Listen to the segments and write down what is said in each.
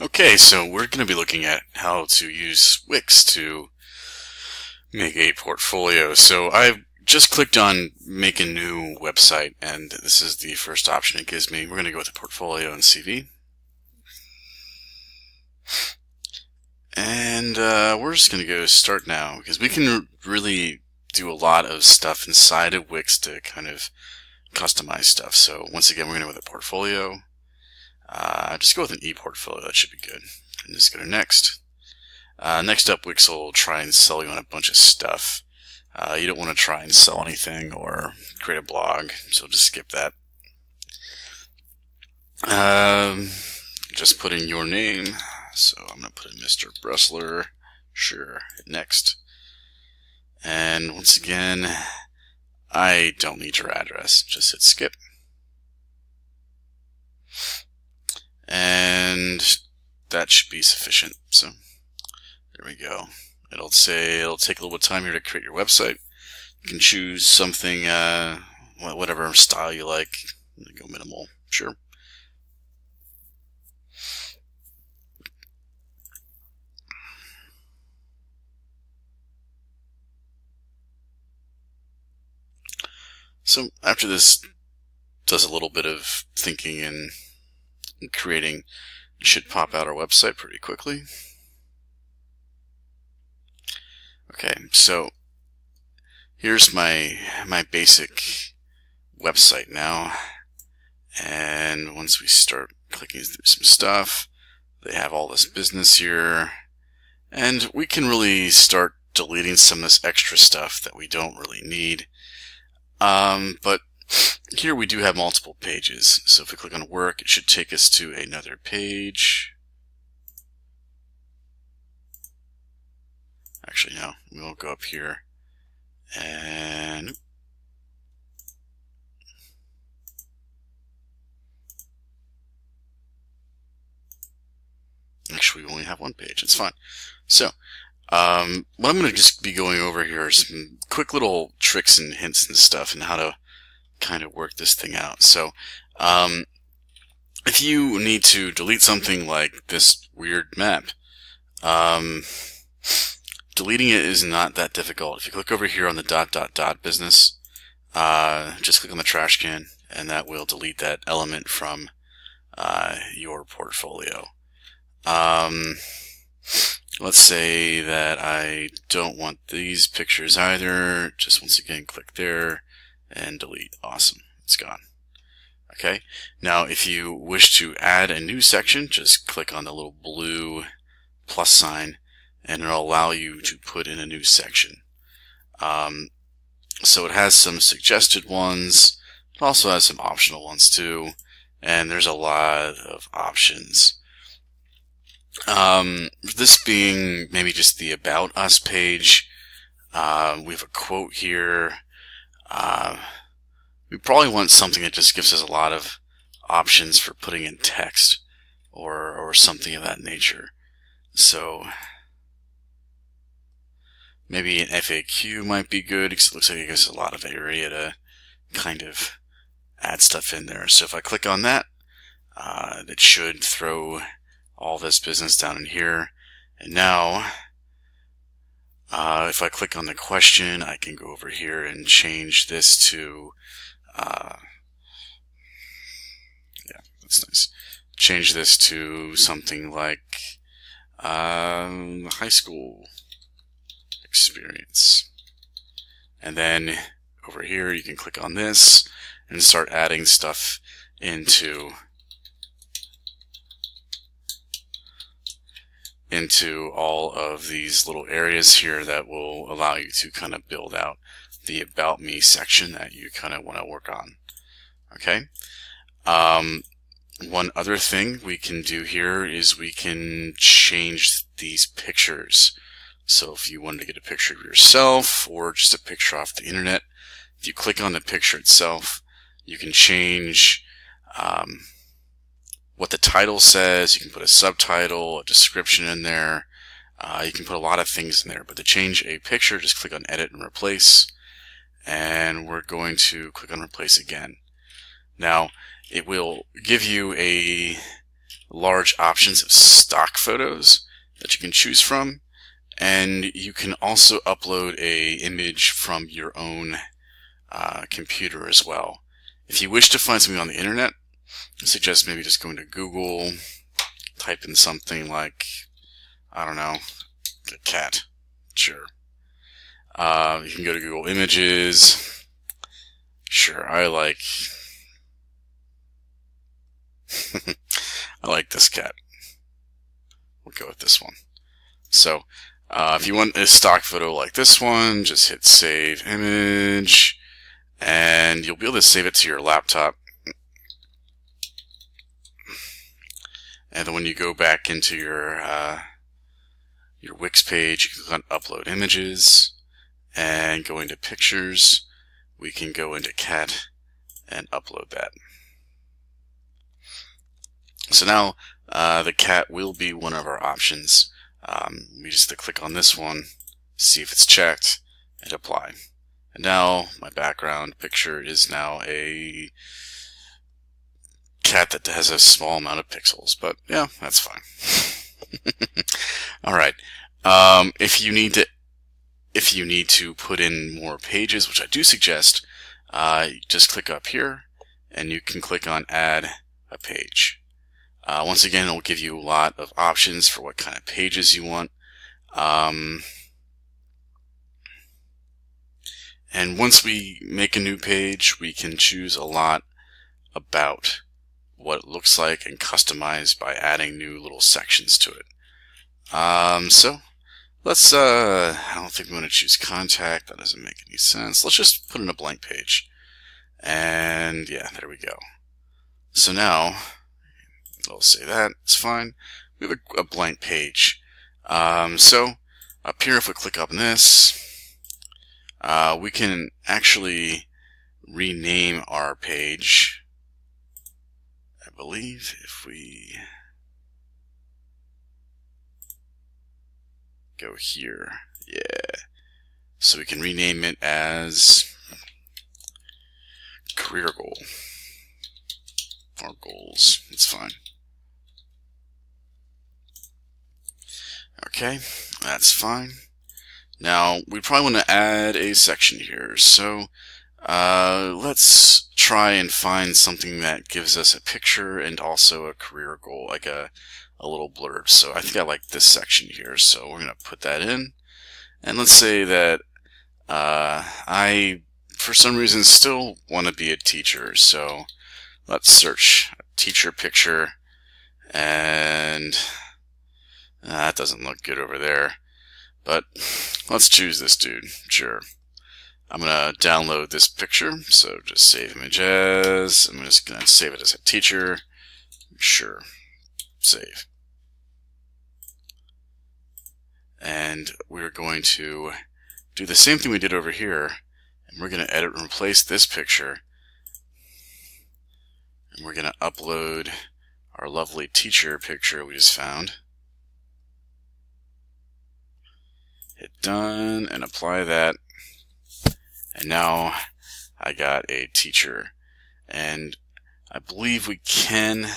Okay, so we're going to be looking at how to use Wix to make a portfolio. So I've just clicked on make a new website, and this is the first option it gives me. We're going to go with the portfolio and CV. And we're just going to go start now, because we can really do a lot of stuff inside of Wix to kind of customize stuff. So once again, we're going to go with a portfolio. Just go with an e-portfolio, that should be good. And just go to next. Next up, Wix will try and sell you on a bunch of stuff. You don't want to try and sell anything or create a blog, so just skip that. Just put in your name. So I'm going to put in Mr. Bressler. Sure, hit next. And once again, I don't need your address. Just hit skip. And that should be sufficient. So there we go. It'll say it'll take a little bit of time here to create your website. You can choose something, whatever style you like. Go minimal, sure. So after this does a little bit of thinking and creating, it should pop out our website pretty quickly. Okay, so here's my basic website now, and once we start clicking through some stuff, they have all this business here, and we can really start deleting some of this extra stuff that we don't really need. But here we do have multiple pages, so if we click on work, it should take us to another page. Actually, no, we'll go up here and actually we only have one page. It's fine. So what I'm going to just be going over here are some quick little tricks and hints and stuff and how to kind of work this thing out. So if you need to delete something like this weird map, deleting it is not that difficult. If you click over here on the ... business, just click on the trash can, and that will delete that element from your portfolio. Let's say that I don't want these pictures either. Just once again, click there and delete. Awesome, it's gone. Okay, now if you wish to add a new section, just click on the little blue plus sign, and it'll allow you to put in a new section. So it has some suggested ones. It also has some optional ones too, and there's a lot of options. This being maybe just the About Us page, we have a quote here. We probably want something that just gives us a lot of options for putting in text or something of that nature. So maybe an FAQ might be good, because it looks like it gives us a lot of area to kind of add stuff in there. So if I click on that, it should throw all this business down in here. And now, if I click on the question, I can go over here and change this to, yeah, that's nice. Change this to something like high school experience. And then over here you can click on this and start adding stuff into all of these little areas here that will allow you to kind of build out the About Me section that you kind of want to work on. Okay. One other thing we can do here is we can change these pictures. So if you wanted to get a picture of yourself or just a picture off the internet, if you click on the picture itself, you can change what the title says. You can put a subtitle, a description in there. You can put a lot of things in there. But to change a picture, just click on Edit and Replace. And we're going to click on Replace again. Now, it will give you a large options of stock photos that you can choose from, and you can also upload a image from your own computer as well. If you wish to find something on the internet, I suggest maybe just going to Google, type in something like, I don't know, a cat. Sure. You can go to Google Images. Sure, I like I like this cat. We'll go with this one. So, if you want a stock photo like this one, just hit Save Image, and you'll be able to save it to your laptop. And then when you go back into your Wix page, you can click on Upload Images, and go into Pictures. We can go into Cat and upload that. So now the cat will be one of our options. We just click on this one, see if it's checked, and apply. And now my background picture is now a cat that has a small amount of pixels, but yeah, that's fine. All right. If you need to put in more pages, which I do suggest, just click up here, and you can click on Add a Page. Once again, it will give you a lot of options for what kind of pages you want. And once we make a new page, we can choose a lot about what it looks like and customize by adding new little sections to it. So let's, I don't think we want to choose contact. That doesn't make any sense. Let's just put in a blank page. And yeah, there we go. So now, I'll say that, it's fine. We have a blank page. So up here, if we click on this, we can actually rename our page. I believe if we go here, yeah. So we can rename it as Career Goal or Goals. It's fine. Okay, that's fine. Now, we probably want to add a section here. So let's try and find something that gives us a picture and also a career goal, like a little blurb. So I think I like this section here. So we're going to put that in. And let's say that I, for some reason, still want to be a teacher. So let's search a teacher picture. And that doesn't look good over there. But let's choose this dude. Sure. I'm going to download this picture. So just save image as. I'm just going to save it as a teacher. Sure. Save. And we're going to do the same thing we did over here. And we're going to edit and replace this picture. And we're going to upload our lovely teacher picture we just found. Hit done and apply that. And now I got a teacher. And I believe we can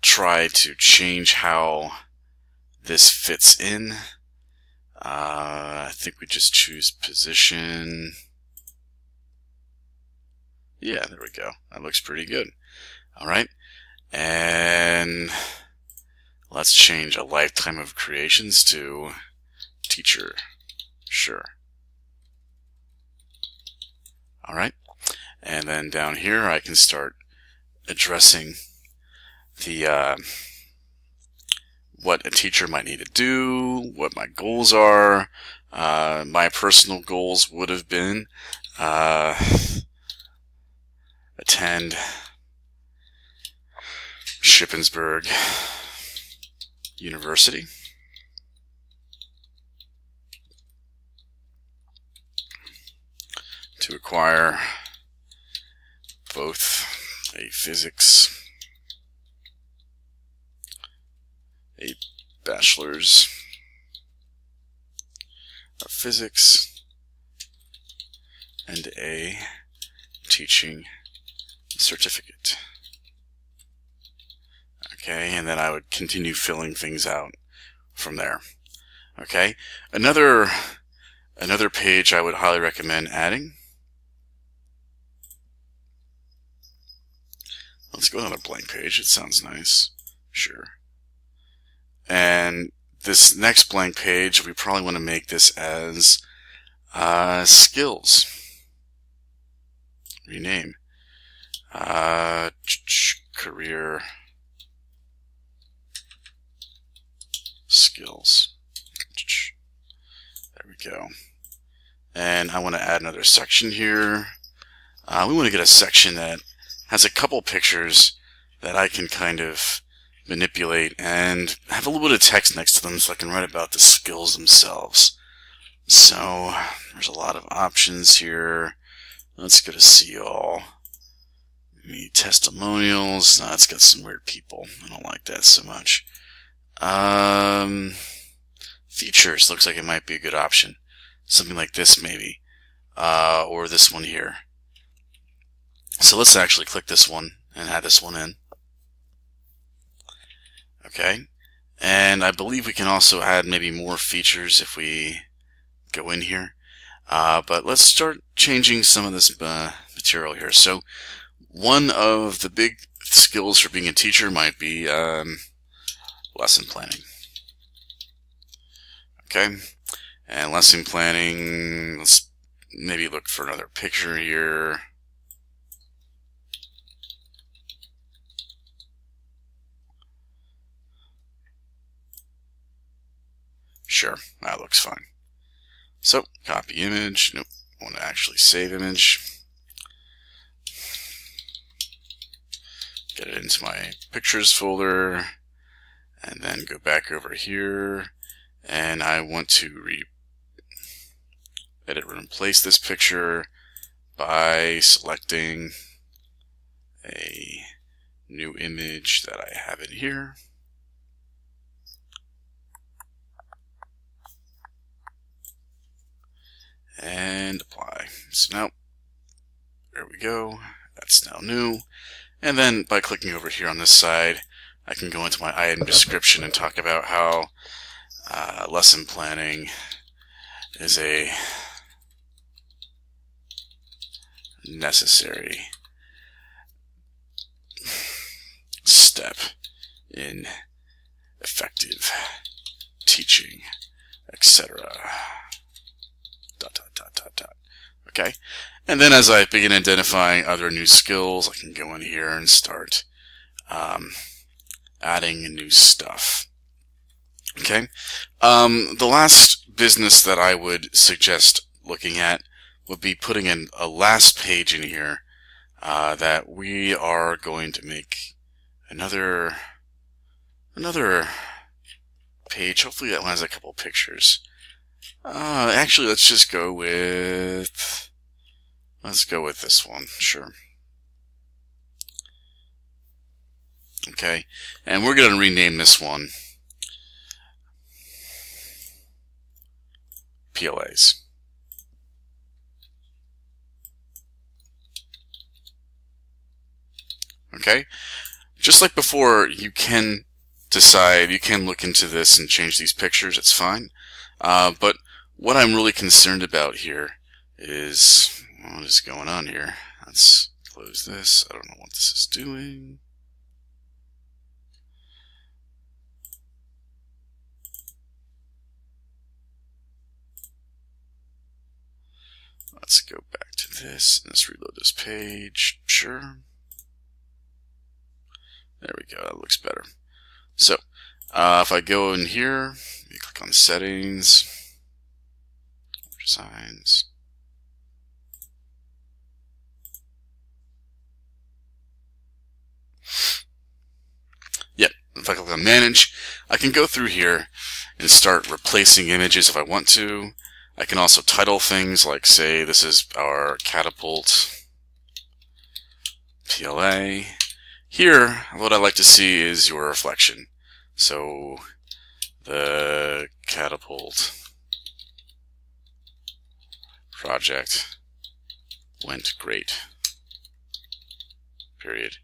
try to change how this fits in. I think we just choose position. Yeah, there we go. That looks pretty good. Alright. And let's change a lifetime of creations to teacher. Sure. Alright. And then down here I can start addressing the what a teacher might need to do, what my goals are. My personal goals would have been attend Shippensburg University. To acquire both a physics, a bachelor's of physics, and a teaching certificate. Okay, and then I would continue filling things out from there. Okay, another page I would highly recommend adding. Let's go to another blank page. It sounds nice. Sure. And this next blank page, we probably want to make this as skills. Rename. Career skills. There we go. And I want to add another section here. We want to get a section that has a couple pictures that I can kind of manipulate and have a little bit of text next to them so I can write about the skills themselves. So there's a lot of options here. Let's go to see all. Maybe testimonials. No, it's got some weird people. I don't like that so much. Features looks like it might be a good option. Something like this maybe. Or this one here. So let's actually click this one and add this one in. Okay. And I believe we can also add maybe more features if we go in here. But let's start changing some of this material here. So one of the big skills for being a teacher might be lesson planning. Okay. And lesson planning, let's maybe look for another picture here. Sure, that looks fine. So, copy image. Nope, I want to actually save image. Get it into my pictures folder. And then go back over here. And I want to edit and replace this picture by selecting a new image that I have in here. And apply. So now, there we go. That's now new. And then by clicking over here on this side, I can go into my item description and talk about how lesson planning is a necessary step in effective teaching, etc. Okay, and then as I begin identifying other new skills, I can go in here and start adding new stuff. Okay, the last business that I would suggest looking at would be putting in a last page in here that we are going to make another page. Hopefully that one has a couple pictures. Actually, let's just go with, this one, sure. Okay, and we're going to rename this one PLAs. Okay, just like before, you can decide, you can look into this and change these pictures, it's fine. But what I'm really concerned about here is, what is going on here? Let's close this. I don't know what this is doing. Let's go back to this and let's reload this page. Sure. There we go. That looks better. So, if I go in here, you click on Settings, Designs. Yep, if I click on Manage, I can go through here and start replacing images if I want to. I can also title things like, say, this is our Catapult PLA. Here, what I like to see is your reflection. So, the Catapult project went great. Period.